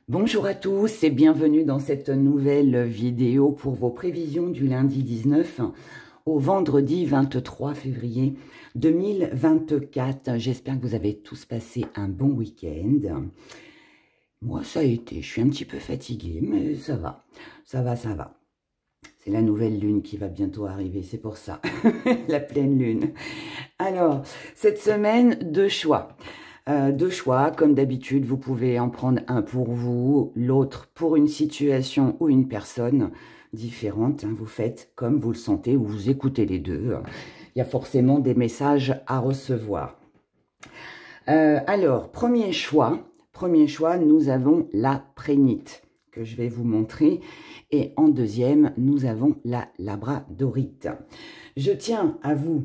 Bonjour à tous et bienvenue dans cette nouvelle vidéo pour vos prévisions du lundi 19 au vendredi 23 février 2024. J'espère que vous avez tous passé un bon week-end. Moi, ça a été. Je suis un petit peu fatiguée, mais ça va. Ça va, ça va. C'est la nouvelle lune qui va bientôt arriver, c'est pour ça. La pleine lune. Alors, cette semaine, deux choix. Comme d'habitude, vous pouvez en prendre un pour vous, l'autre pour une situation ou une personne différente. Vous faites comme vous le sentez ou vous écoutez les deux. Il y a forcément des messages à recevoir. Alors, premier choix, nous avons la prénite que je vais vous montrer. Et en deuxième, nous avons la labradorite. Je tiens à vous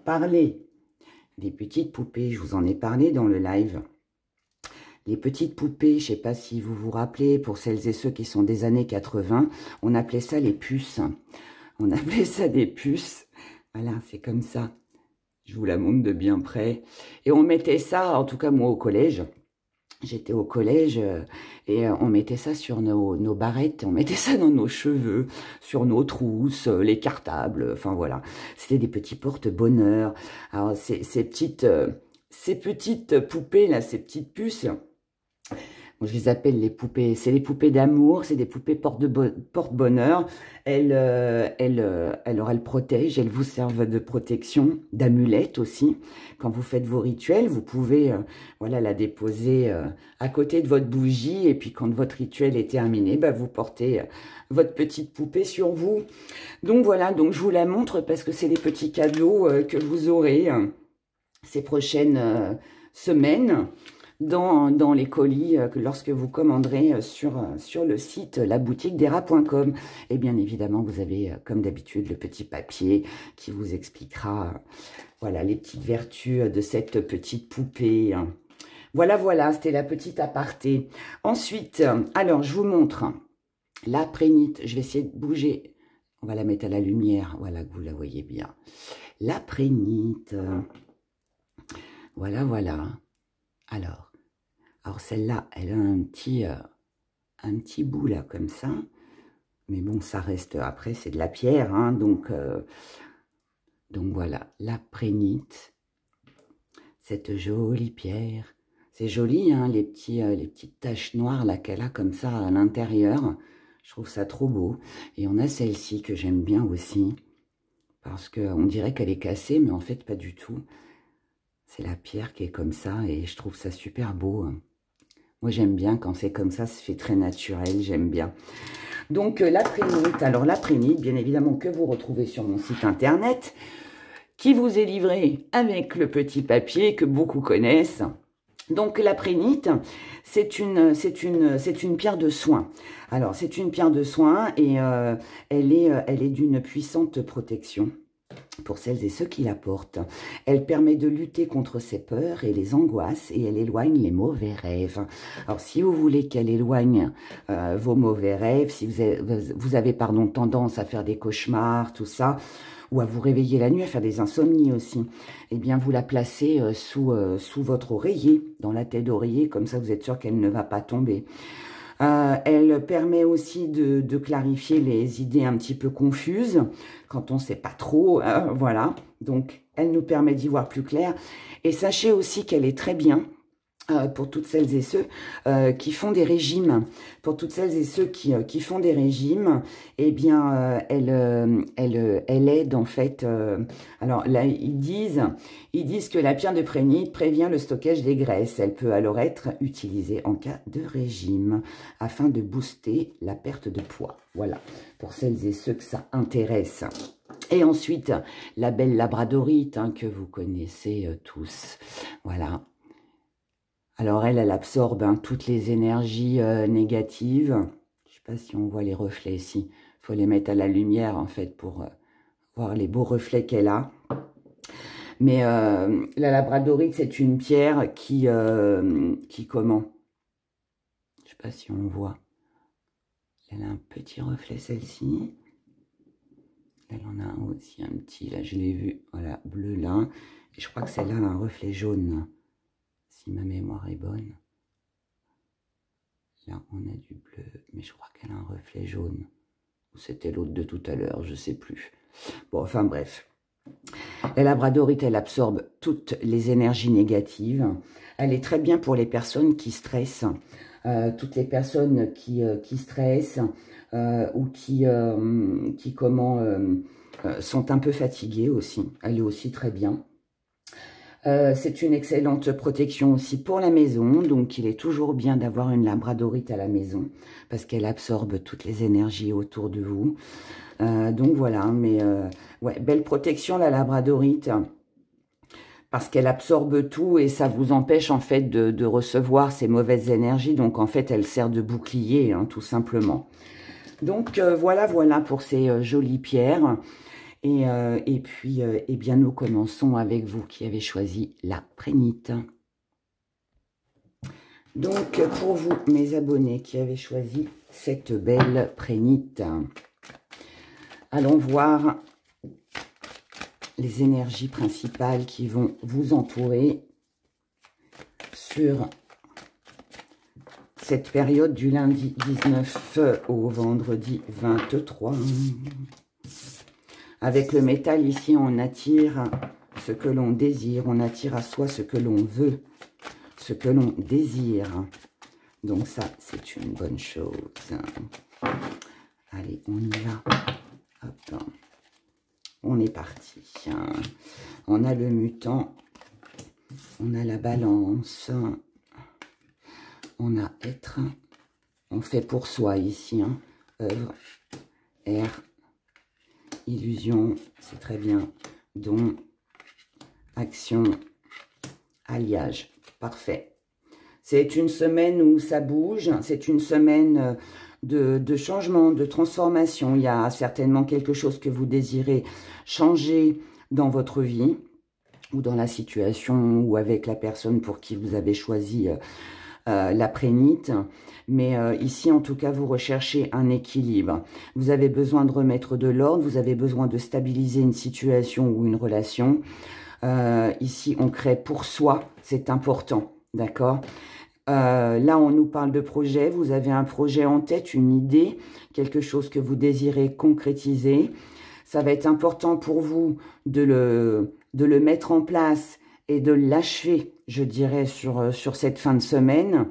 parler des petites poupées, je vous en ai parlé dans le live. Les petites poupées, je ne sais pas si vous vous rappelez, pour celles et ceux qui sont des années 80, on appelait ça les puces. On appelait ça des puces. Voilà, c'est comme ça. Je vous la montre de bien près. Et on mettait ça, en tout cas moi au collège. J'étais au collège et on mettait ça sur nos barrettes, on mettait ça dans nos cheveux, sur nos trousses, les cartables, enfin voilà. C'était des petits porte-bonheur. Alors ces petites poupées là, ces petites puces, moi, je les appelle les poupées, c'est les poupées d'amour, c'est des poupées porte-bonheur. Elles protègent, elles vous servent de protection, d'amulette aussi. Quand vous faites vos rituels, vous pouvez voilà, la déposer à côté de votre bougie. Et puis quand votre rituel est terminé, bah, vous portez votre petite poupée sur vous. Donc voilà, donc je vous la montre parce que c'est les petits cadeaux que vous aurez ces prochaines semaines. Dans les colis lorsque vous commanderez sur le site laboutiquedera.com. Et bien évidemment, vous avez, comme d'habitude, le petit papier qui vous expliquera voilà, les petites vertus de cette petite poupée. Voilà, voilà, c'était la petite aparté. Ensuite, alors, je vous montre la prénite. Je vais essayer de bouger. On va la mettre à la lumière, voilà, que vous la voyez bien. La prénite. Voilà, voilà. Alors celle-là, elle a un petit bout là, comme ça. Mais bon, ça reste, après, c'est de la pierre, hein, donc voilà, la prénite, cette jolie pierre. C'est joli, hein, les petites taches noires là qu'elle a comme ça à l'intérieur. Je trouve ça trop beau. Et on a celle-ci que j'aime bien aussi, parce qu'on dirait qu'elle est cassée, mais en fait, pas du tout. C'est la pierre qui est comme ça, et je trouve ça super beau, hein. Moi, j'aime bien quand c'est comme ça fait très naturel, j'aime bien. Donc, la prénite. Alors, la prénite, bien évidemment, que vous retrouvez sur mon site internet, qui vous est livré avec le petit papier que beaucoup connaissent. Donc, la prénite, c'est une pierre de soin. Alors, c'est une pierre de soin et elle est d'une puissante protection pour celles et ceux qui la portent. Elle permet de lutter contre ses peurs et les angoisses et elle éloigne les mauvais rêves. Alors, si vous voulez qu'elle éloigne vos mauvais rêves, si vous avez pardon, tendance à faire des cauchemars, tout ça, ou à vous réveiller la nuit, à faire des insomnies aussi, eh bien, vous la placez sous votre oreiller, dans la tête d'oreiller, comme ça, vous êtes sûr qu'elle ne va pas tomber. Elle permet aussi de clarifier les idées un petit peu confuses, quand on ne sait pas trop, voilà. Donc, elle nous permet d'y voir plus clair. Et sachez aussi qu'elle est très bien pour toutes celles et ceux qui font des régimes. Pour toutes celles et ceux qui font des régimes, eh bien, elle aide en fait. Alors là, ils disent que la pierre de prénite prévient le stockage des graisses. Elle peut alors être utilisée en cas de régime afin de booster la perte de poids. Voilà, pour celles et ceux que ça intéresse. Et ensuite, la belle labradorite hein, que vous connaissez tous. Voilà. Alors, elle absorbe hein, toutes les énergies négatives. Je ne sais pas si on voit les reflets ici. Il faut les mettre à la lumière, en fait, pour voir les beaux reflets qu'elle a. Mais la labradorite, c'est une pierre qui comment? Je ne sais pas si on voit. Elle a un petit reflet, celle-ci. Elle en a un aussi, un petit. Là, je l'ai vu. Voilà, bleu là. Et je crois que celle-là a un reflet jaune, si ma mémoire est bonne. Là, on a du bleu, mais je crois qu'elle a un reflet jaune. Ou c'était l'autre de tout à l'heure, je sais plus. Bon, enfin bref. La labradorite, elle absorbe toutes les énergies négatives. Elle est très bien pour les personnes qui stressent. Toutes les personnes qui stressent ou qui sont un peu fatiguées aussi. Elle est aussi très bien. C'est une excellente protection aussi pour la maison, donc il est toujours bien d'avoir une labradorite à la maison, parce qu'elle absorbe toutes les énergies autour de vous. Donc voilà, mais ouais, belle protection la labradorite, parce qu'elle absorbe tout et ça vous empêche en fait de recevoir ces mauvaises énergies, donc en fait elle sert de bouclier, hein, tout simplement. Donc voilà pour ces jolies pierres. Et puis, eh bien, nous commençons avec vous qui avez choisi la prénite. Donc, pour vous, mes abonnés qui avez choisi cette belle prénite, allons voir les énergies principales qui vont vous entourer sur cette période du lundi 19 au vendredi 23. Avec le métal, ici, on attire ce que l'on désire. On attire à soi ce que l'on veut, ce que l'on désire. Donc ça, c'est une bonne chose. Allez, on y va. Hop. On est parti. On a le mutant. On a la balance. On a être. On fait pour soi ici. Œuvre. Air. Illusion, c'est très bien. Don, action, alliage. Parfait. C'est une semaine où ça bouge. C'est une semaine de changement, de transformation. Il y a certainement quelque chose que vous désirez changer dans votre vie ou dans la situation ou avec la personne pour qui vous avez choisi la prénite. Mais ici, en tout cas, vous recherchez un équilibre. Vous avez besoin de remettre de l'ordre, vous avez besoin de stabiliser une situation ou une relation. Ici, on crée pour soi, c'est important, d'accord? Là, on nous parle de projet. Vous avez un projet en tête, une idée, quelque chose que vous désirez concrétiser. Ça va être important pour vous de le mettre en place et de l'achever, je dirais, sur cette fin de semaine.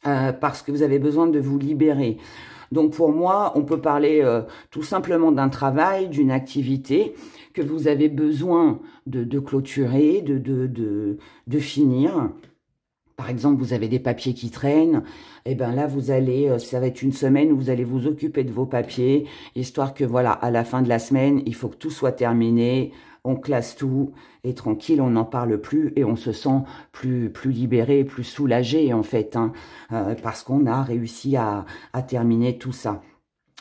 Parce que vous avez besoin de vous libérer. Donc pour moi, on peut parler tout simplement d'un travail, d'une activité que vous avez besoin de clôturer, de finir. Par exemple, vous avez des papiers qui traînent, et bien là, ça va être une semaine où vous allez vous occuper de vos papiers, histoire que voilà, à la fin de la semaine, il faut que tout soit terminé, on classe tout, et tranquille, on n'en parle plus, et on se sent plus libéré, plus soulagé, en fait, hein, parce qu'on a réussi à terminer tout ça.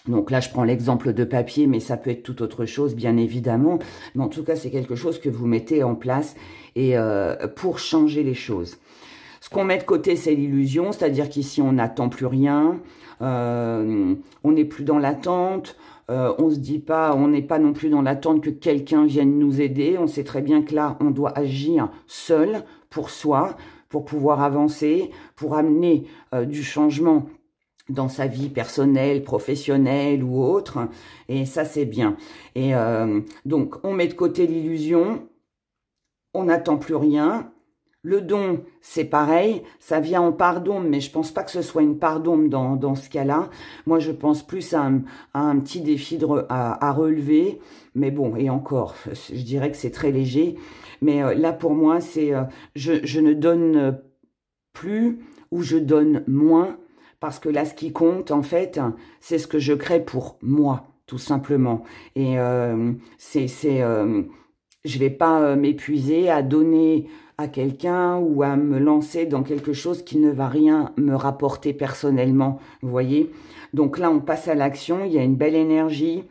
Donc là, je prends l'exemple de papier, mais ça peut être tout autre chose, bien évidemment. Mais en tout cas, c'est quelque chose que vous mettez en place et pour changer les choses. Ce qu'on met de côté, c'est l'illusion, c'est-à-dire qu'ici, on n'attend plus rien, on n'est plus dans l'attente, on se dit pas, on n'est pas non plus dans l'attente que quelqu'un vienne nous aider. On sait très bien que là, on doit agir seul, pour soi, pour pouvoir avancer, pour amener du changement dans sa vie personnelle, professionnelle ou autre. Et ça, c'est bien. Et donc, on met de côté l'illusion, on n'attend plus rien. Le don, c'est pareil, ça vient en part d'ombre, mais je pense pas que ce soit une part d'ombre dans ce cas-là. Moi, je pense plus à un petit défi à relever. Mais bon, et encore, je dirais que c'est très léger. Mais là, pour moi, c'est je ne donne plus ou je donne moins. Parce que là, ce qui compte, en fait, c'est ce que je crée pour moi, tout simplement. Et je vais pas m'épuiser à donner à quelqu'un ou à me lancer dans quelque chose qui ne va rien me rapporter personnellement, vous voyez. Donc là, on passe à l'action, il y a une belle énergie.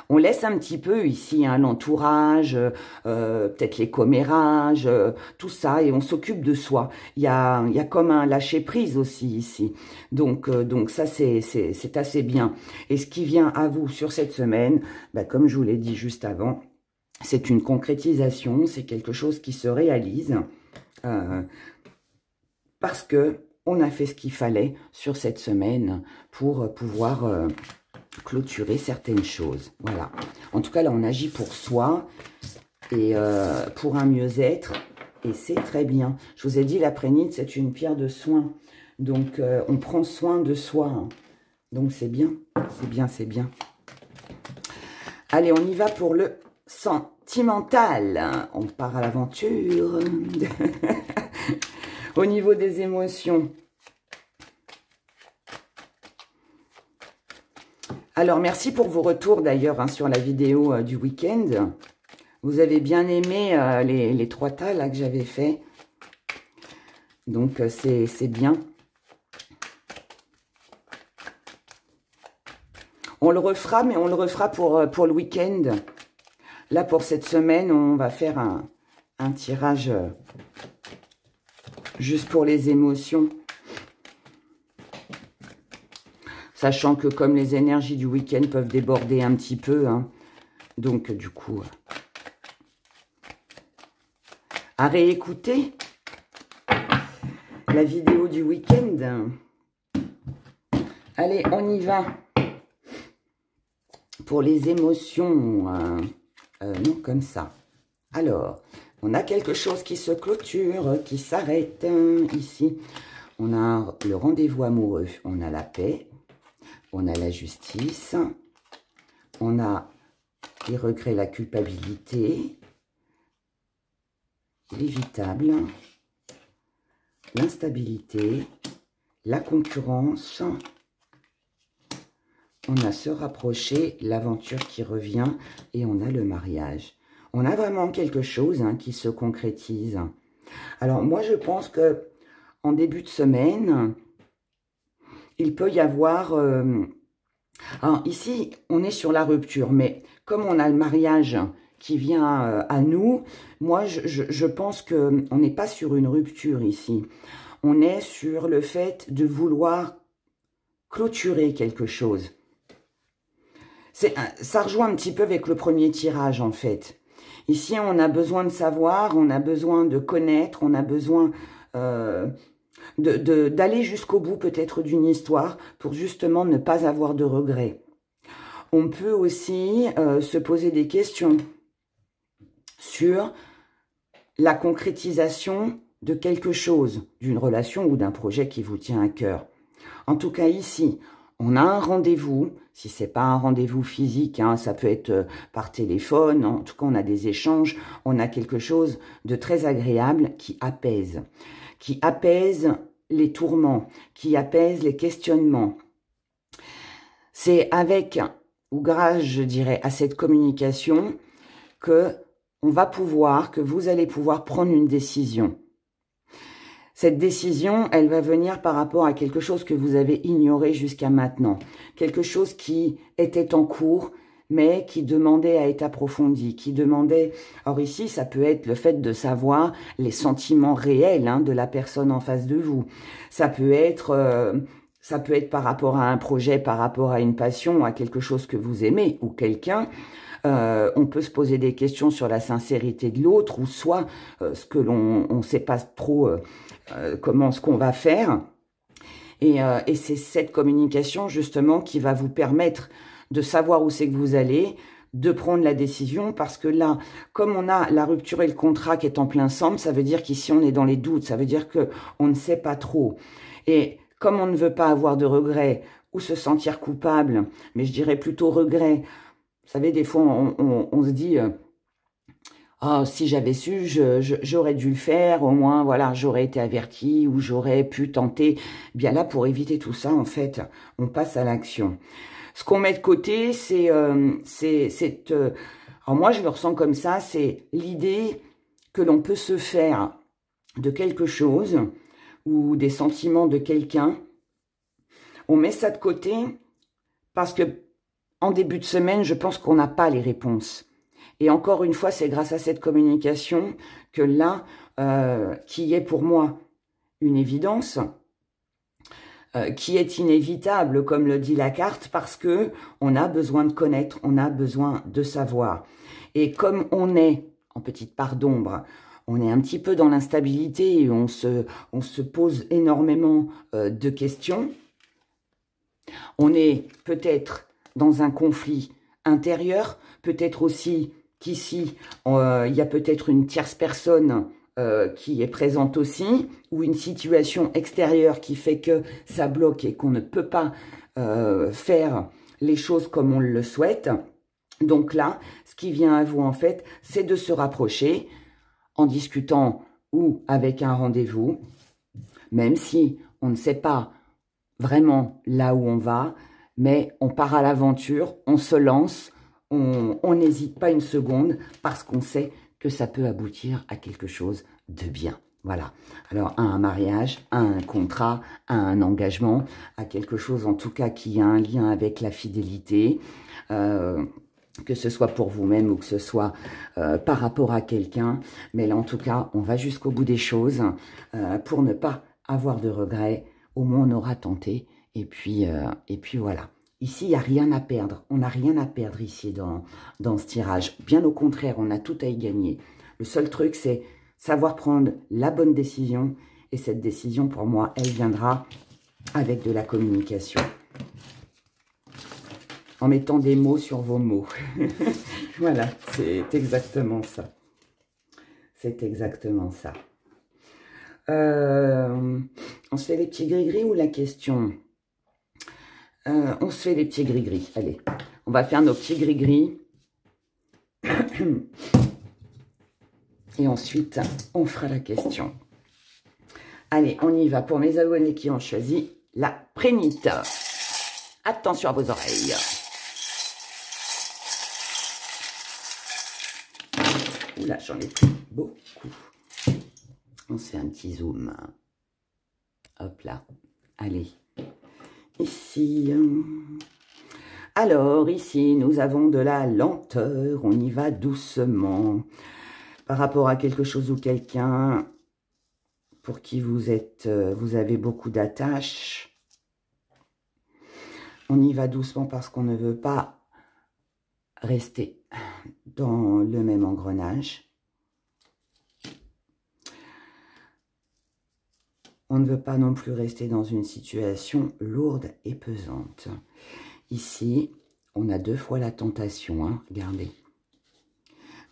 On laisse un petit peu ici hein, l'entourage, peut-être les commérages, tout ça, et on s'occupe de soi. Il y a comme un lâcher-prise aussi ici. Donc ça, c'est assez bien. Et ce qui vient à vous sur cette semaine, bah, comme je vous l'ai dit juste avant, c'est une concrétisation, c'est quelque chose qui se réalise. Parce que on a fait ce qu'il fallait sur cette semaine pour pouvoir clôturer certaines choses. Voilà. En tout cas, là, on agit pour soi et pour un mieux-être. Et c'est très bien. Je vous ai dit, la prénite, c'est une pierre de soin. Donc, on prend soin de soi. Hein. Donc, c'est bien. C'est bien, c'est bien. Allez, on y va pour le sentimental. On part à l'aventure. Au niveau des émotions. Alors, merci pour vos retours d'ailleurs hein, sur la vidéo du week-end. Vous avez bien aimé les 3 tas là que j'avais fait. Donc, c'est bien. On le refera, mais on le refera pour le week-end. Là, pour cette semaine, on va faire un tirage juste pour les émotions. Sachant que comme les énergies du week-end peuvent déborder un petit peu, hein, donc du coup, à réécouter la vidéo du week-end. Allez, on y va. Pour les émotions, non, comme ça. Alors, on a quelque chose qui se clôture, qui s'arrête ici. On a le rendez-vous amoureux, on a la paix, on a la justice, on a les regrets, la culpabilité, l'évitable, l'instabilité, la concurrence. On a se rapprocher, l'aventure qui revient et on a le mariage. On a vraiment quelque chose hein, qui se concrétise. Alors moi je pense que en début de semaine, il peut y avoir... alors ici on est sur la rupture, mais comme on a le mariage qui vient à nous, moi je pense qu'on n'est pas sur une rupture ici. On est sur le fait de vouloir clôturer quelque chose. Ça rejoint un petit peu avec le premier tirage, en fait. Ici, on a besoin de savoir, on a besoin de connaître, on a besoin d'aller jusqu'au bout, peut-être, d'une histoire, pour justement ne pas avoir de regrets. On peut aussi se poser des questions sur la concrétisation de quelque chose, d'une relation ou d'un projet qui vous tient à cœur. En tout cas, ici... on a un rendez-vous, si ce n'est pas un rendez-vous physique, hein, ça peut être par téléphone, en tout cas on a des échanges, on a quelque chose de très agréable qui apaise les tourments, qui apaise les questionnements. C'est avec, ou grâce je dirais, à cette communication que vous allez pouvoir prendre une décision. Cette décision, elle va venir par rapport à quelque chose que vous avez ignoré jusqu'à maintenant. Quelque chose qui était en cours, mais qui demandait à être approfondi, qui demandait... Alors ici, ça peut être le fait de savoir les sentiments réels hein, de la personne en face de vous. Ça peut être par rapport à un projet, par rapport à une passion, à quelque chose que vous aimez ou quelqu'un. On peut se poser des questions sur la sincérité de l'autre ou soit ce que l'on ne sait pas trop comment ce qu'on va faire. Et c'est cette communication justement qui va vous permettre de savoir où c'est que vous allez, de prendre la décision parce que là, comme on a la rupture et le contrat qui est en plein centre, ça veut dire qu'ici on est dans les doutes, ça veut dire que on ne sait pas trop. Et comme on ne veut pas avoir de regrets ou se sentir coupable, mais je dirais plutôt regret. Vous savez, des fois, on se dit « Oh, si j'avais su, j'aurais dû le faire, au moins, voilà, j'aurais été averti ou j'aurais pu tenter. » Bien là, pour éviter tout ça, en fait, on passe à l'action. Ce qu'on met de côté, c'est alors moi, je le ressens comme ça, c'est l'idée que l'on peut se faire de quelque chose ou des sentiments de quelqu'un. On met ça de côté parce que en début de semaine, je pense qu'on n'a pas les réponses. Et encore une fois, c'est grâce à cette communication que là, qui est pour moi une évidence, qui est inévitable, comme le dit la carte, parce que on a besoin de connaître, on a besoin de savoir. Et comme on est en petite part d'ombre, on est un petit peu dans l'instabilité et on se pose énormément de questions. On est peut-être dans un conflit intérieur, peut-être aussi qu'ici, il y a peut-être une tierce personne qui est présente aussi, ou une situation extérieure qui fait que ça bloque et qu'on ne peut pas faire les choses comme on le souhaite. Donc là, ce qui vient à vous en fait, c'est de se rapprocher en discutant ou avec un rendez-vous, même si on ne sait pas vraiment là où on va, mais on part à l'aventure, on se lance, on n'hésite pas une seconde parce qu'on sait que ça peut aboutir à quelque chose de bien. Voilà. Alors, à un mariage, à un contrat, à un engagement, à quelque chose en tout cas qui a un lien avec la fidélité, que ce soit pour vous-même ou que ce soit par rapport à quelqu'un. Mais là, en tout cas, on va jusqu'au bout des choses pour ne pas avoir de regrets. Au moins, on aura tenté. Et puis voilà. Ici, il n'y a rien à perdre. On n'a rien à perdre ici dans ce tirage. Bien au contraire, on a tout à y gagner. Le seul truc, c'est savoir prendre la bonne décision. Et cette décision, pour moi, elle viendra avec de la communication. En mettant des mots sur vos mots. Voilà, c'est exactement ça. C'est exactement ça. On se fait les petits gris-gris ou la question? On se fait les petits gris-gris. Allez, on va faire nos petits gris-gris. Et ensuite, on fera la question. Allez, on y va pour mes abonnés qui ont choisi la prénite. Attention à vos oreilles. Oula, j'en ai pris beaucoup. On se fait un petit zoom. Hop là. Allez. Ici. Alors, ici, nous avons de la lenteur. On y va doucement. Par rapport à quelque chose ou quelqu'un pour qui vous avez beaucoup d'attaches. On y va doucement parce qu'on ne veut pas rester dans le même engrenage. On ne veut pas non plus rester dans une situation lourde et pesante. Ici, on a 2 fois la tentation, hein, regardez.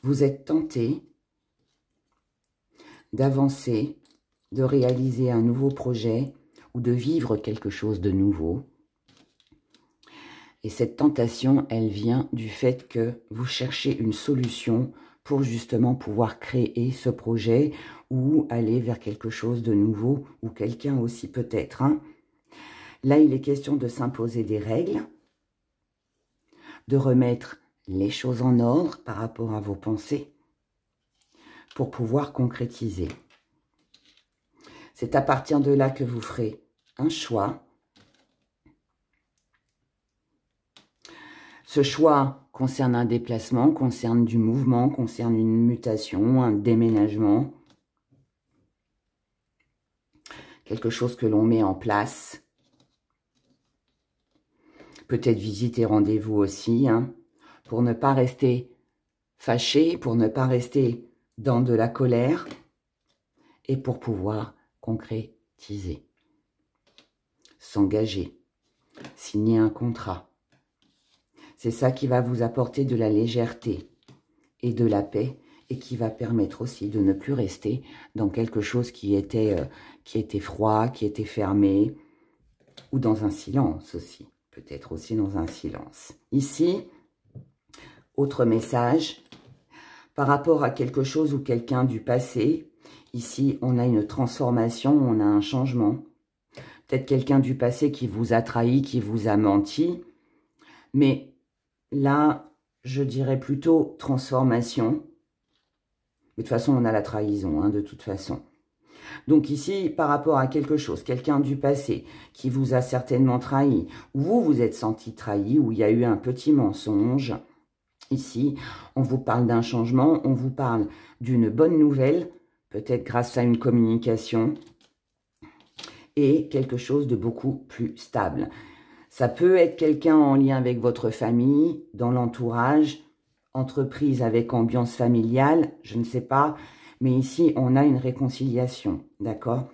Vous êtes tenté d'avancer, de réaliser un nouveau projet ou de vivre quelque chose de nouveau. Et cette tentation, elle vient du fait que vous cherchez une solution pour justement pouvoir créer ce projet ou aller vers quelque chose de nouveau ou quelqu'un aussi peut-être. Hein. Là, il est question de s'imposer des règles, de remettre les choses en ordre par rapport à vos pensées pour pouvoir concrétiser. C'est à partir de là que vous ferez un choix. Ce choix concerne un déplacement, concerne du mouvement, concerne une mutation, un déménagement. Quelque chose que l'on met en place. Peut-être visite et rendez-vous aussi, hein, pour ne pas rester fâché, pour ne pas rester dans de la colère et pour pouvoir concrétiser, s'engager, signer un contrat. C'est ça qui va vous apporter de la légèreté et de la paix et qui va permettre aussi de ne plus rester dans quelque chose qui était froid, qui était fermé ou dans un silence aussi. Peut-être aussi dans un silence. Ici, autre message, par rapport à quelque chose ou quelqu'un du passé, ici, on a une transformation, on a un changement. Peut-être quelqu'un du passé qui vous a trahi, qui vous a menti, mais là, je dirais plutôt transformation. Mais de toute façon, on a la trahison, hein, de toute façon. Donc ici, par rapport à quelque chose, quelqu'un du passé qui vous a certainement trahi, ou vous vous êtes senti trahi, ou il y a eu un petit mensonge, ici, on vous parle d'un changement, on vous parle d'une bonne nouvelle, peut-être grâce à une communication, et quelque chose de beaucoup plus stable. Ça peut être quelqu'un en lien avec votre famille, dans l'entourage, entreprise avec ambiance familiale, je ne sais pas, Mais ici, on a une réconciliation, d'accord?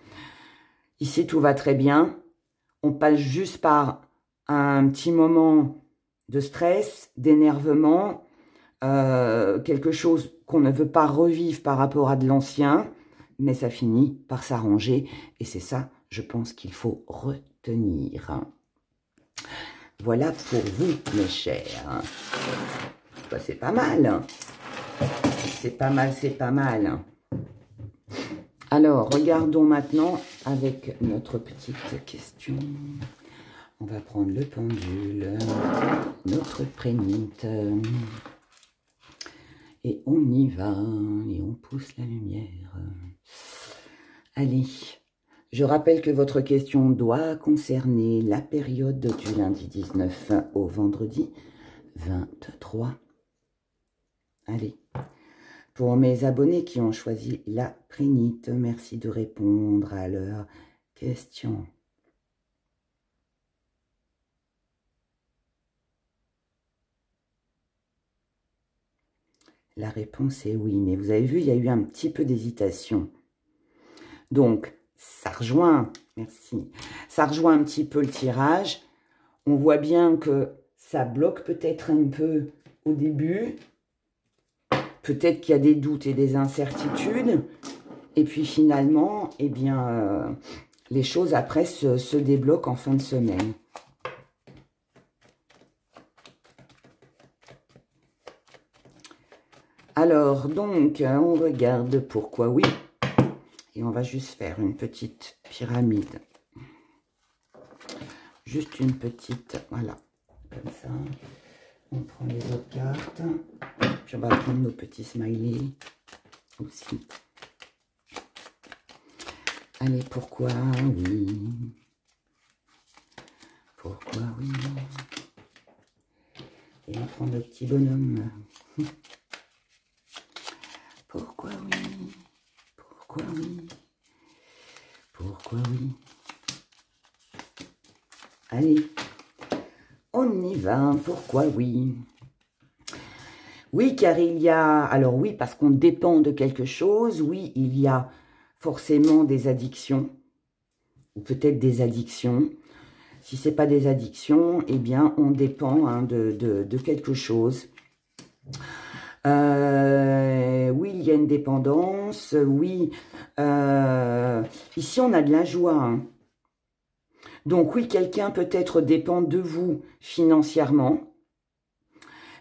Ici, tout va très bien. On passe juste par un petit moment de stress, d'énervement, quelque chose qu'on ne veut pas revivre par rapport à de l'ancien, mais ça finit par s'arranger. Et c'est ça, je pense qu'il faut retenir. Voilà pour vous, mes chers. Bah, c'est pas mal. C'est pas mal, c'est pas mal. Alors, regardons maintenant avec notre petite question. On va prendre le pendule, notre prénite. Et on y va, et on pousse la lumière. Allez, je rappelle que votre question doit concerner la période du lundi 19 au vendredi 23. Allez, pour mes abonnés qui ont choisi la prénite, merci de répondre à leurs questions. La réponse est oui, mais vous avez vu, il y a eu un petit peu d'hésitation. Donc, ça rejoint, merci, ça rejoint un petit peu le tirage. On voit bien que ça bloque peut-être un peu au début. Peut-être qu'il y a des doutes et des incertitudes. Et puis finalement, eh bien, les choses après se débloquent en fin de semaine. Alors, donc, on regarde pourquoi oui. Et on va juste faire une petite pyramide. Juste une petite, voilà, comme ça. On prend les autres cartes. Puis on va prendre nos petits smileys aussi. Allez, pourquoi oui? Pourquoi oui? Et on prend le petit bonhomme. Pourquoi oui? Pourquoi oui? Pourquoi oui? Allez, on y va. Pourquoi oui? Oui, car il y a... Alors oui, parce qu'on dépend de quelque chose. Oui, il y a forcément des addictions. Ou peut-être des addictions. Si ce n'est pas des addictions, eh bien, on dépend hein, de quelque chose. Oui, il y a une dépendance. Oui, ici, on a de la joie. Hein. Donc, oui, quelqu'un peut-être dépend de vous financièrement.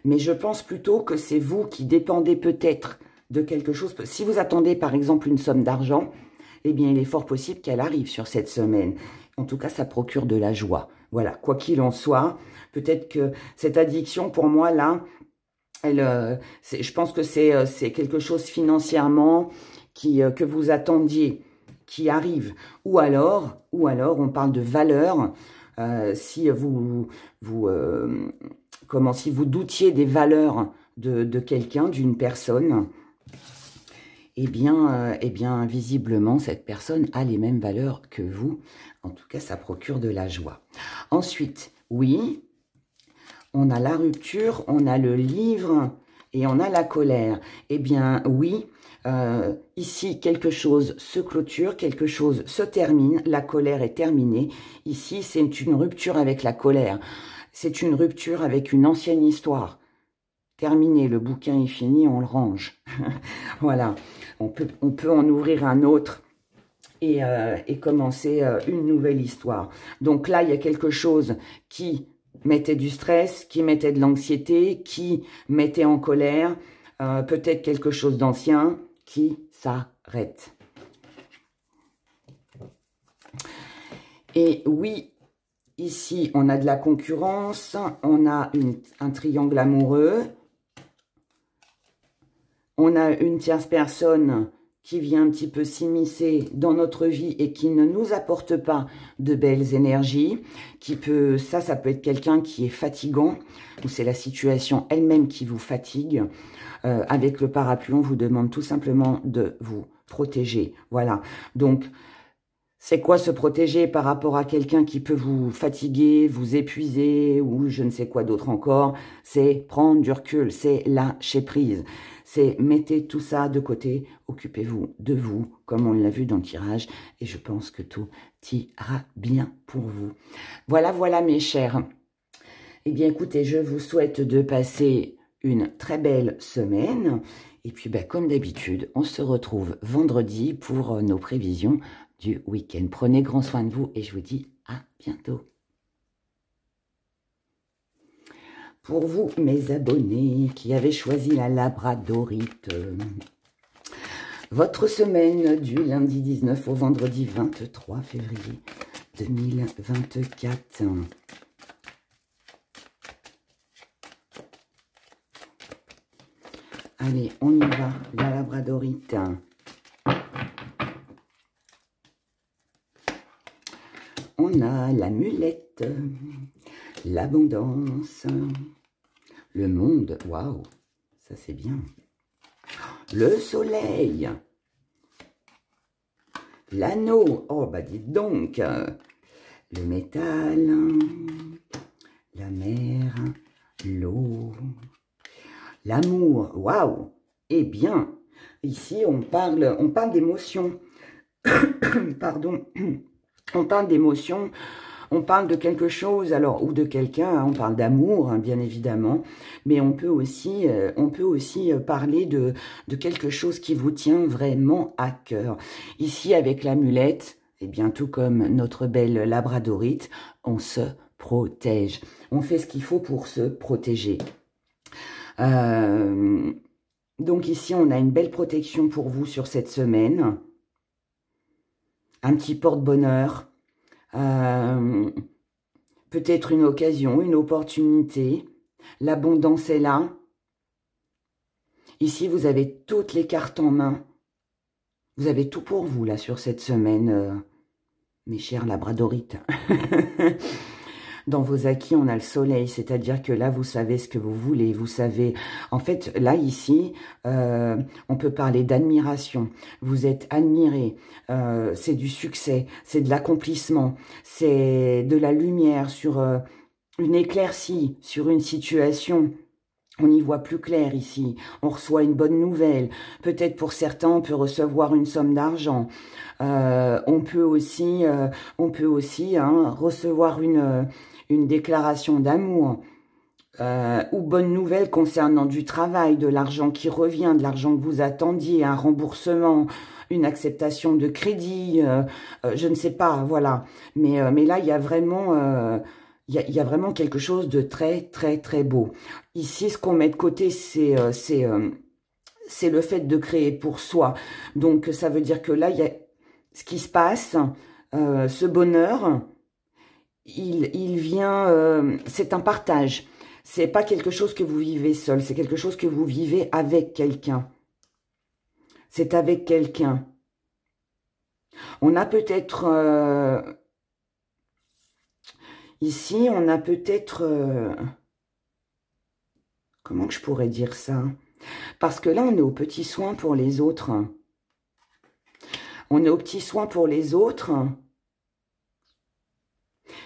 Mais je pense plutôt que c'est vous qui dépendez peut-être de quelque chose. Si vous attendez, par exemple, une somme d'argent, eh bien, il est fort possible qu'elle arrive sur cette semaine. En tout cas, ça procure de la joie. Voilà, quoi qu'il en soit, peut-être que cette addiction, pour moi, là, je pense que c'est quelque chose financièrement que vous attendiez, qui arrive. Ou alors, on parle de valeur. Si si vous doutiez des valeurs de quelqu'un, d'une personne, eh bien, visiblement, cette personne a les mêmes valeurs que vous. En tout cas, ça procure de la joie. Ensuite, oui, on a la rupture, on a le livre et on a la colère. Eh bien, oui, ici, quelque chose se clôture, quelque chose se termine, la colère est terminée. Ici, c'est une rupture avec la colère. C'est une rupture avec une ancienne histoire. Terminé, le bouquin est fini, on le range. Voilà, on peut en ouvrir un autre et commencer une nouvelle histoire. Donc là, il y a quelque chose qui mettait du stress, qui mettait de l'anxiété, qui mettait en colère, peut-être quelque chose d'ancien qui s'arrête. Et oui, ici, on a de la concurrence, on a un triangle amoureux, on a une tierce personne qui vient un petit peu s'immiscer dans notre vie et qui ne nous apporte pas de belles énergies, ça peut être quelqu'un qui est fatigant, ou c'est la situation elle-même qui vous fatigue. Avec le parapluie, on vous demande tout simplement de vous protéger. Voilà, donc C'est quoi se protéger par rapport à quelqu'un qui peut vous fatiguer, vous épuiser ou je ne sais quoi d'autre encore? C'est prendre du recul, c'est lâcher prise. C'est mettez tout ça de côté, occupez-vous de vous, comme on l'a vu dans le tirage, et je pense que tout ira bien pour vous. Voilà, voilà mes chers. Eh bien écoutez, je vous souhaite de passer une très belle semaine. Et puis ben, comme d'habitude, on se retrouve vendredi pour nos prévisions du week-end. Prenez grand soin de vous et je vous dis à bientôt. Pour vous, mes abonnés qui avez choisi la labradorite, votre semaine du lundi 19 au vendredi 23 février 2024. Allez, on y va, la labradorite. On a l'amulette, l'abondance, le monde, waouh, ça c'est bien. Le soleil, l'anneau, oh bah dites donc, le métal, la mer, l'eau, l'amour, waouh. Eh bien, ici on parle d'émotion, pardon. On parle d'émotion, on parle de quelque chose, alors ou de quelqu'un, hein, on parle d'amour, hein, bien évidemment, mais on peut aussi parler de quelque chose qui vous tient vraiment à cœur. Ici, avec l'amulette, et bien tout comme notre belle labradorite, on se protège. On fait ce qu'il faut pour se protéger. Donc ici, on a une belle protection pour vous sur cette semaine. Un petit porte-bonheur, peut-être une occasion, une opportunité. L'abondance est là. Ici, vous avez toutes les cartes en main. Vous avez tout pour vous, là, sur cette semaine, mes chers labradorites. Dans vos acquis, on a le soleil, c'est-à-dire que là, vous savez ce que vous voulez, vous savez... En fait, là, ici, on peut parler d'admiration. Vous êtes admiré, c'est du succès, c'est de l'accomplissement, c'est de la lumière sur une éclaircie, sur une situation. On y voit plus clair ici, on reçoit une bonne nouvelle. Peut-être pour certains, on peut recevoir une somme d'argent. On peut aussi recevoir une déclaration d'amour ou bonne nouvelle concernant du travail, de l'argent qui revient, de l'argent que vous attendiez, un remboursement, une acceptation de crédit, je ne sais pas, voilà. Mais là, il y a vraiment... il y a vraiment quelque chose de très, très, très beau. Ici, ce qu'on met de côté, c'est le fait de créer pour soi. Donc, ça veut dire que là, il y a ce qui se passe, ce bonheur, il vient, c'est un partage. C'est pas quelque chose que vous vivez seul, c'est quelque chose que vous vivez avec quelqu'un. C'est avec quelqu'un. On a peut-être... ici, on a peut-être... comment que je pourrais dire ça? Parce que là, on est aux petits soins pour les autres. On est aux petits soins pour les autres.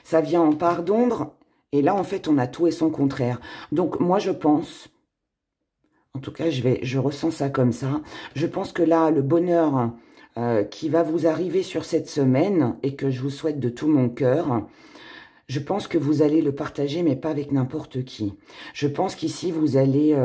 Ça vient en part d'ombre. Et là, en fait, on a tout et son contraire. Donc, moi, je pense... En tout cas, je ressens ça comme ça. Je pense que là, le bonheur qui va vous arriver sur cette semaine et que je vous souhaite de tout mon cœur... Je pense que vous allez le partager, mais pas avec n'importe qui. Je pense qu'ici, vous allez...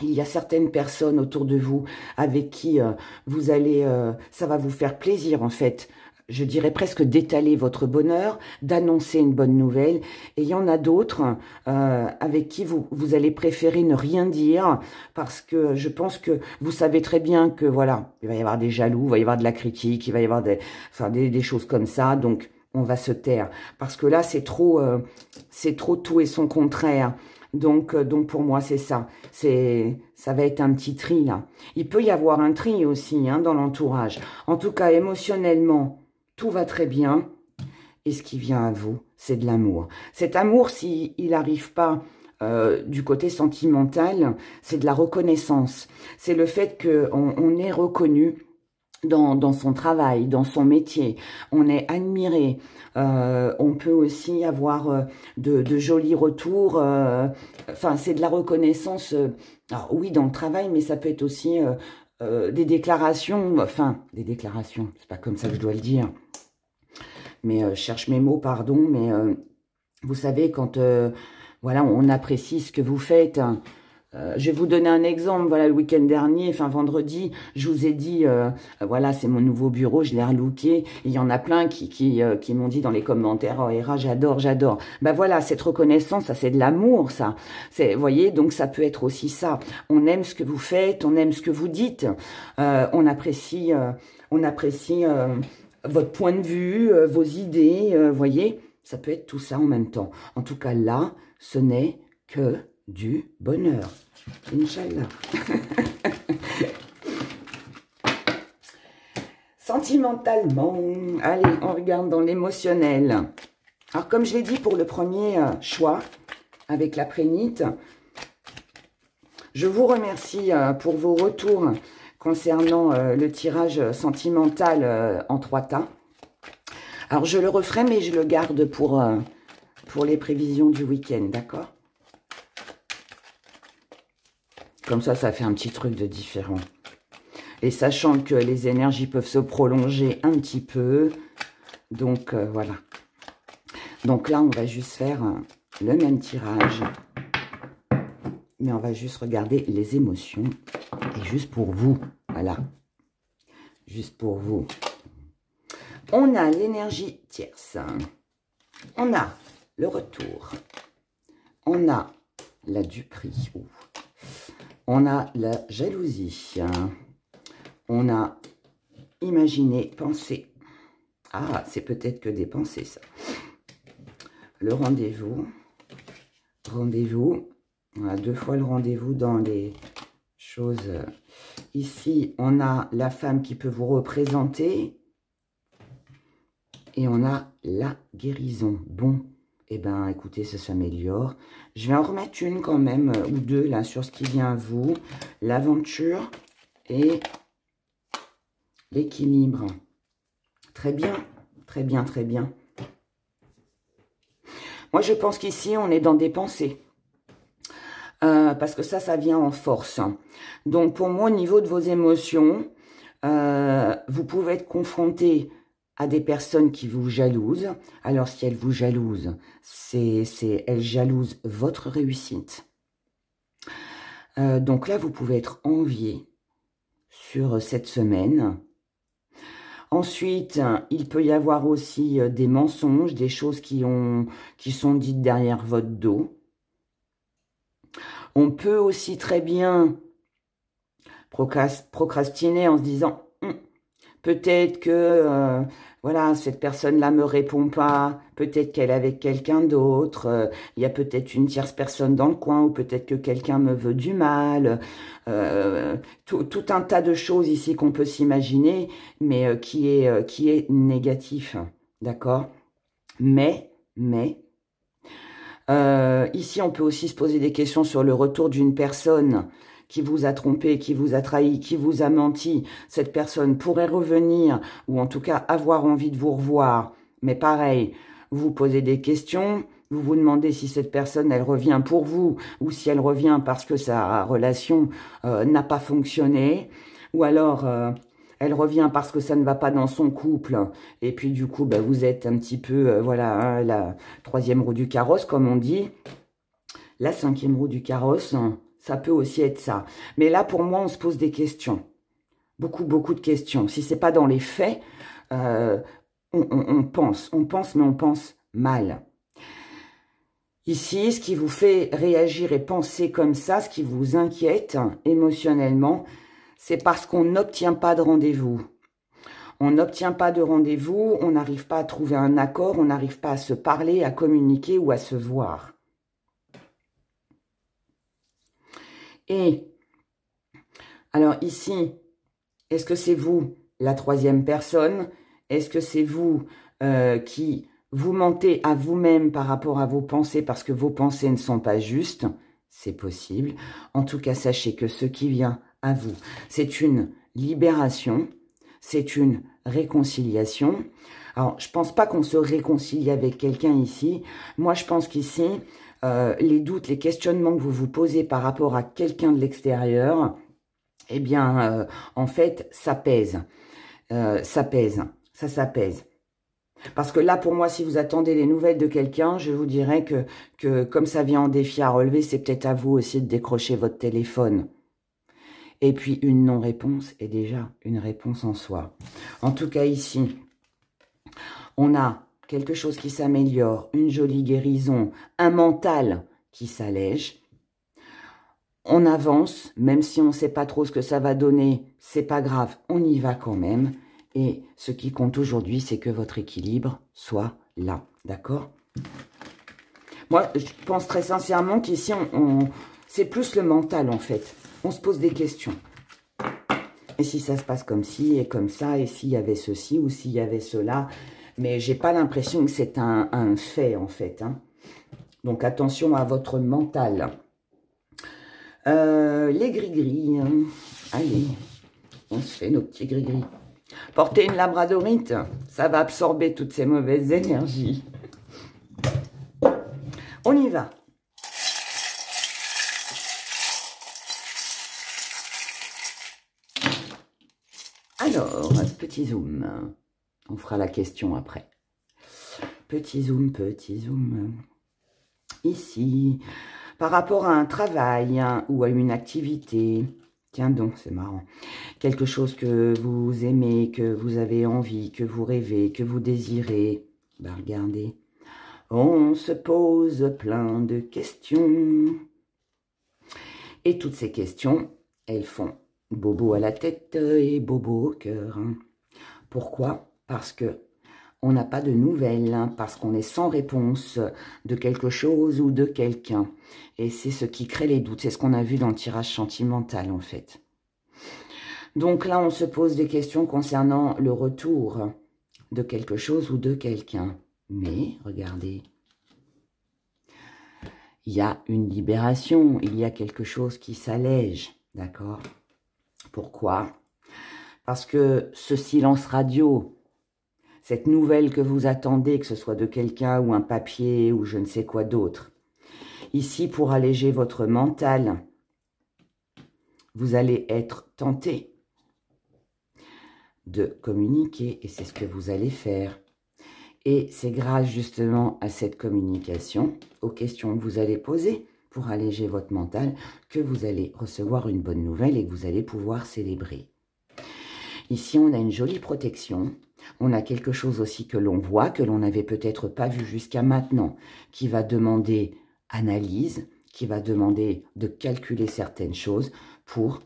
il y a certaines personnes autour de vous avec qui vous allez... ça va vous faire plaisir, en fait. Je dirais presque d'étaler votre bonheur, d'annoncer une bonne nouvelle. Et il y en a d'autres avec qui vous allez préférer ne rien dire parce que je pense que vous savez très bien que, voilà, il va y avoir des jaloux, il va y avoir de la critique, il va y avoir des choses comme ça. Donc... on va se taire, parce que là, c'est trop tout et son contraire. Donc pour moi, c'est ça. Ça va être un petit tri, là. Il peut y avoir un tri aussi, hein, dans l'entourage. En tout cas, émotionnellement, tout va très bien. Et ce qui vient à vous, c'est de l'amour. Cet amour, s'il n'arrive pas du côté sentimental, c'est de la reconnaissance. C'est le fait qu'on est reconnu dans son travail, dans son métier. On est admiré. On peut aussi avoir de jolis retours. Enfin, c'est de la reconnaissance, alors oui, dans le travail, mais ça peut être aussi des déclarations. Enfin, des déclarations, c'est pas comme ça que je dois le dire. Mais je cherche mes mots, pardon. Mais vous savez, quand voilà, on apprécie ce que vous faites. Je vais vous donner un exemple. Voilà, le week-end dernier, enfin vendredi, je vous ai dit, voilà, c'est mon nouveau bureau, je l'ai relooké. Il y en a plein qui m'ont dit dans les commentaires, oh Héra, j'adore, j'adore. Ben voilà, cette reconnaissance, ça c'est de l'amour, ça. Vous voyez, donc ça peut être aussi ça. On aime ce que vous faites, on aime ce que vous dites, on apprécie votre point de vue, vos idées, voyez, ça peut être tout ça en même temps. En tout cas, là, ce n'est que du bonheur. Inch'Allah. Sentimentalement, allez, on regarde dans l'émotionnel. Alors, comme je l'ai dit pour le premier choix, avec la prénite, je vous remercie pour vos retours concernant le tirage sentimental en 3 tas. Alors, je le referai, mais je le garde pour les prévisions du week-end, d'accord? Comme ça fait un petit truc de différent. Et sachant que les énergies peuvent se prolonger un petit peu. Donc, voilà. Donc là, on va juste faire le même tirage. Mais on va juste regarder les émotions. Et juste pour vous. Voilà. Juste pour vous. On a l'énergie tierce. On a le retour. On a la duperie. On a la jalousie. On a imaginé, pensé. Ah, c'est peut-être que des pensées, ça. Le rendez-vous. Rendez-vous. On a 2 fois le rendez-vous dans les choses. Ici, on a la femme qui peut vous représenter. Et on a la guérison. Bon, eh bien, écoutez, ça s'améliore. Je vais en remettre une quand même, ou 2, là, sur ce qui vient à vous. L'aventure et l'équilibre. Très bien, très bien, très bien. Moi, je pense qu'ici, on est dans des pensées. Parce que ça vient en force. Donc, pour moi, au niveau de vos émotions, vous pouvez être confronté à des personnes qui vous jalousent. Alors, si elles vous jalousent, elles jalousent votre réussite. Donc là, vous pouvez être envié sur cette semaine. Ensuite, il peut y avoir aussi des mensonges, des choses qui sont dites derrière votre dos. On peut aussi très bien procrastiner en se disant peut-être que voilà, cette personne-là me répond pas, peut-être qu'elle est avec quelqu'un d'autre, il y a peut-être une tierce personne dans le coin, ou peut-être que quelqu'un me veut du mal, tout un tas de choses ici qu'on peut s'imaginer, mais qui est négatif, d'accord? Mais ici on peut aussi se poser des questions sur le retour d'une personne qui vous a trompé, qui vous a trahi, qui vous a menti. Cette personne pourrait revenir, ou en tout cas avoir envie de vous revoir. Mais pareil, vous posez des questions, vous vous demandez si cette personne, elle revient pour vous, ou si elle revient parce que sa relation n'a pas fonctionné, ou alors elle revient parce que ça ne va pas dans son couple, et puis du coup, bah, vous êtes un petit peu, voilà, hein, la 3e roue du carrosse, comme on dit, la 5e roue du carrosse. Ça peut aussi être ça. Mais là, pour moi, on se pose des questions. Beaucoup de questions. Si ce n'est pas dans les faits, on pense, mais on pense mal. Ici, ce qui vous fait réagir et penser comme ça, ce qui vous inquiète émotionnellement, c'est parce qu'on n'obtient pas de rendez-vous. On n'obtient pas de rendez-vous, on n'arrive pas à trouver un accord, on n'arrive pas à se parler, à communiquer ou à se voir. Et, alors ici, est-ce que c'est vous, la 3e personne? Est-ce que c'est vous qui vous mentez à vous-même par rapport à vos pensées parce que vos pensées ne sont pas justes? C'est possible. En tout cas, sachez que ce qui vient à vous, c'est une libération. c'est une réconciliation. Alors, je pense pas qu'on se réconcilie avec quelqu'un ici. Moi, je pense qu'ici, les doutes, les questionnements que vous vous posez par rapport à quelqu'un de l'extérieur, eh bien, en fait, ça pèse. Ça pèse. Ça s'apaise. Parce que là, pour moi, si vous attendez les nouvelles de quelqu'un, je vous dirais que comme ça vient en défi à relever, c'est peut-être à vous aussi de décrocher votre téléphone. Et puis, une non-réponse est déjà une réponse en soi. En tout cas, ici, on a quelque chose qui s'améliore, une jolie guérison, un mental qui s'allège. On avance, même si on ne sait pas trop ce que ça va donner, c'est pas grave, on y va quand même. Et ce qui compte aujourd'hui, c'est que votre équilibre soit là, d'accord? Moi, je pense très sincèrement qu'ici, c'est plus le mental, en fait. On se pose des questions. Et si ça se passe comme ci et comme ça, et s'il y avait ceci ou s'il y avait cela, mais j'ai pas l'impression que c'est un fait, en fait. Hein. Donc, attention à votre mental. Les gris-gris, hein. Allez, on se fait nos petits gris-gris. Porter une labradorite, ça va absorber toutes ces mauvaises énergies. On y va. Alors, petit zoom. On fera la question après. Petit zoom, petit zoom. Ici, par rapport à un travail hein, ou à une activité. Tiens donc, c'est marrant. Quelque chose que vous aimez, que vous avez envie, que vous rêvez, que vous désirez. Ben, regardez. On se pose plein de questions. Et toutes ces questions, elles font bobo à la tête et bobo au cœur. Hein. Pourquoi? Parce que on n'a pas de nouvelles, hein, parce qu'on est sans réponse de quelque chose ou de quelqu'un. Et c'est ce qui crée les doutes. C'est ce qu'on a vu dans le tirage sentimental, en fait. Donc là, on se pose des questions concernant le retour de quelque chose ou de quelqu'un. Mais, regardez, il y a une libération, il y a quelque chose qui s'allège, d'accord? Pourquoi? Parce que ce silence radio, cette nouvelle que vous attendez, que ce soit de quelqu'un ou un papier ou je ne sais quoi d'autre, ici, pour alléger votre mental, vous allez être tenté de communiquer et c'est ce que vous allez faire. Et c'est grâce justement à cette communication, aux questions que vous allez poser pour alléger votre mental, que vous allez recevoir une bonne nouvelle et que vous allez pouvoir célébrer. Ici, on a une jolie protection. On a quelque chose aussi que l'on voit, que l'on n'avait peut-être pas vu jusqu'à maintenant, qui va demander analyse, qui va demander de calculer certaines choses pour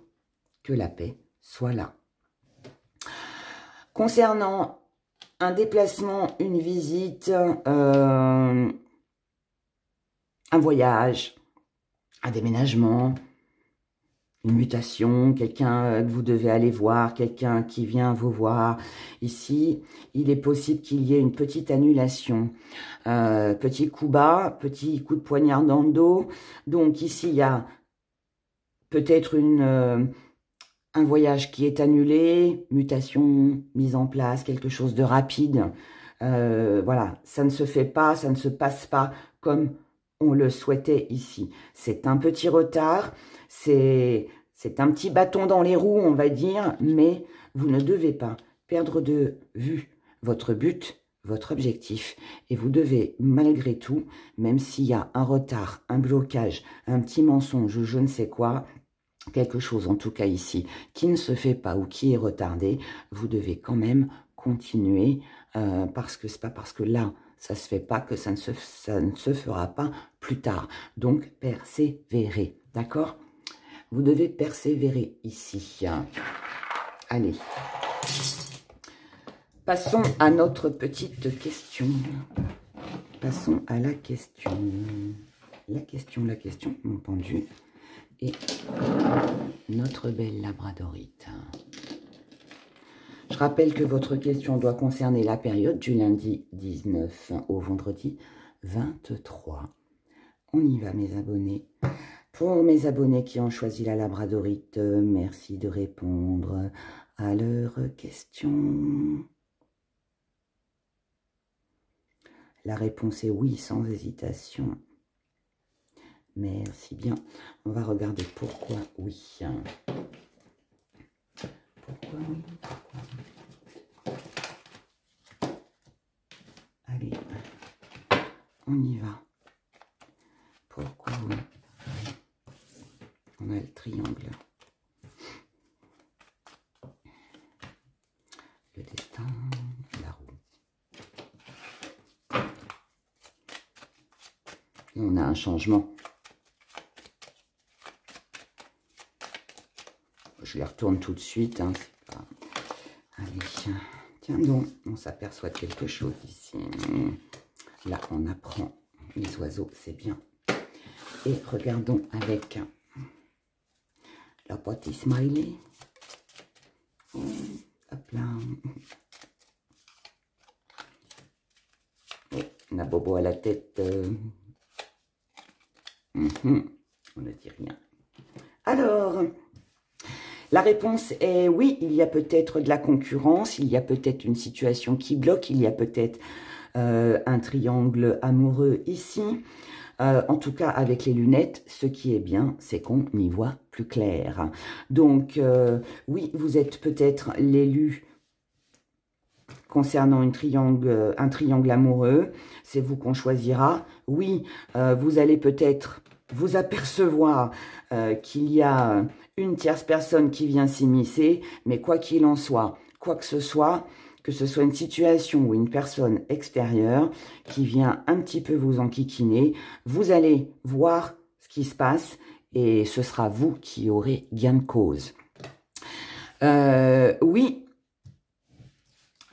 que la paix soit là. Concernant un déplacement, une visite, un voyage, un déménagement, une mutation, quelqu'un que vous devez aller voir, quelqu'un qui vient vous voir. Ici, il est possible qu'il y ait une petite annulation. Petit coup bas, petit coup de poignard dans le dos. Donc ici, il y a peut-être un voyage qui est annulé, mutation, mise en place, quelque chose de rapide. Voilà, ça ne se fait pas, ça ne se passe pas comme on le souhaitait ici. C'est un petit retard, c'est un petit bâton dans les roues, on va dire, mais vous ne devez pas perdre de vue votre but, votre objectif. Et vous devez, malgré tout, même s'il y a un retard, un blocage, un petit mensonge ou je ne sais quoi, quelque chose en tout cas ici qui ne se fait pas ou qui est retardé, vous devez quand même continuer parce que c'est pas parce que là ça se fait pas que ça ne se fera pas plus tard. Donc persévérer, d'accord? Vous devez persévérer ici. Allez, passons à notre petite question. Passons à la question. La question, mon pendu. Et notre belle labradorite. Je rappelle que votre question doit concerner la période du lundi 19 au vendredi 23. On y va, mes abonnés. Pour mes abonnés qui ont choisi la labradorite, merci de répondre. à leurs questions? La réponse est oui, sans hésitation. Merci bien. On va regarder pourquoi oui. Pourquoi oui? Allez, on y va. Pourquoi oui? On a le triangle. Le destin, la roue. Et on a un changement. Je les retourne tout de suite. Hein, pas... Allez, tiens donc, on s'aperçoit de quelque chose ici. Là, on apprend les oiseaux, c'est bien. Et regardons avec la boîte smiley. Hop là. Et on a Bobo à la tête. On ne dit rien. Alors, la réponse est oui, il y a peut-être de la concurrence, il y a peut-être une situation qui bloque, il y a peut-être un triangle amoureux ici. En tout cas, avec les lunettes, ce qui est bien, c'est qu'on y voit plus clair. Donc, oui, vous êtes peut-être l'élu concernant un triangle amoureux. C'est vous qu'on choisira. Oui, vous allez peut-être vous apercevoir qu'il y a une tierce personne qui vient s'immiscer, mais quoi qu'il en soit, quoi que ce soit une situation ou une personne extérieure qui vient un petit peu vous enquiquiner, vous allez voir ce qui se passe et ce sera vous qui aurez gain de cause. Oui,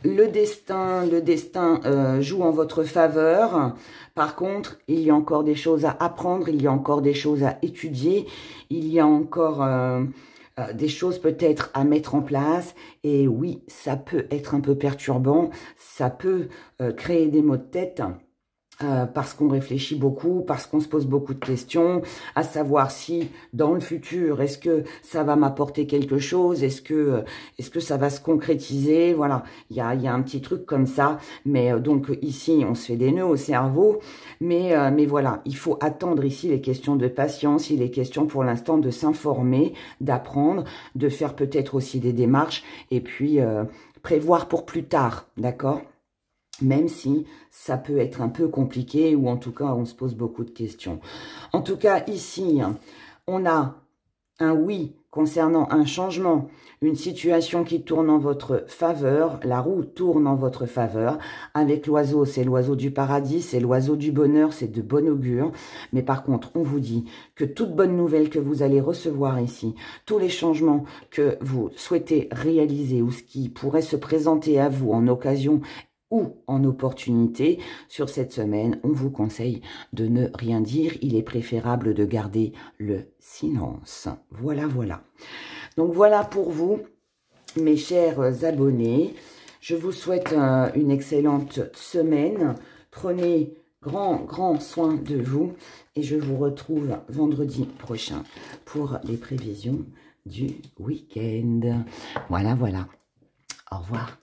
le destin joue en votre faveur. Par contre, il y a encore des choses à apprendre, il y a encore des choses à étudier, il y a encore des choses peut-être à mettre en place. Et oui, ça peut être un peu perturbant, ça peut créer des maux de tête. Parce qu'on réfléchit beaucoup, parce qu'on se pose beaucoup de questions, à savoir si dans le futur, est-ce que ça va m'apporter quelque chose, est-ce que ça va se concrétiser, voilà, il y a un petit truc comme ça, mais donc ici on se fait des nœuds au cerveau, mais voilà, il faut attendre ici les questions de patience, il est question pour l'instant de s'informer, d'apprendre, de faire peut-être aussi des démarches, et puis prévoir pour plus tard, d'accord ? Même si ça peut être un peu compliqué ou en tout cas, on se pose beaucoup de questions. En tout cas, ici, on a un oui concernant un changement, une situation qui tourne en votre faveur. La roue tourne en votre faveur. Avec l'oiseau, c'est l'oiseau du paradis, c'est l'oiseau du bonheur, c'est de bon augure. Mais par contre, on vous dit que toute bonne nouvelle que vous allez recevoir ici, tous les changements que vous souhaitez réaliser ou ce qui pourrait se présenter à vous en occasion ou en opportunité, sur cette semaine, on vous conseille de ne rien dire. Il est préférable de garder le silence. Voilà, voilà. Donc voilà pour vous, mes chers abonnés. Je vous souhaite une excellente semaine. Prenez grand soin de vous. Et je vous retrouve vendredi prochain pour les prévisions du week-end. Voilà, voilà. Au revoir.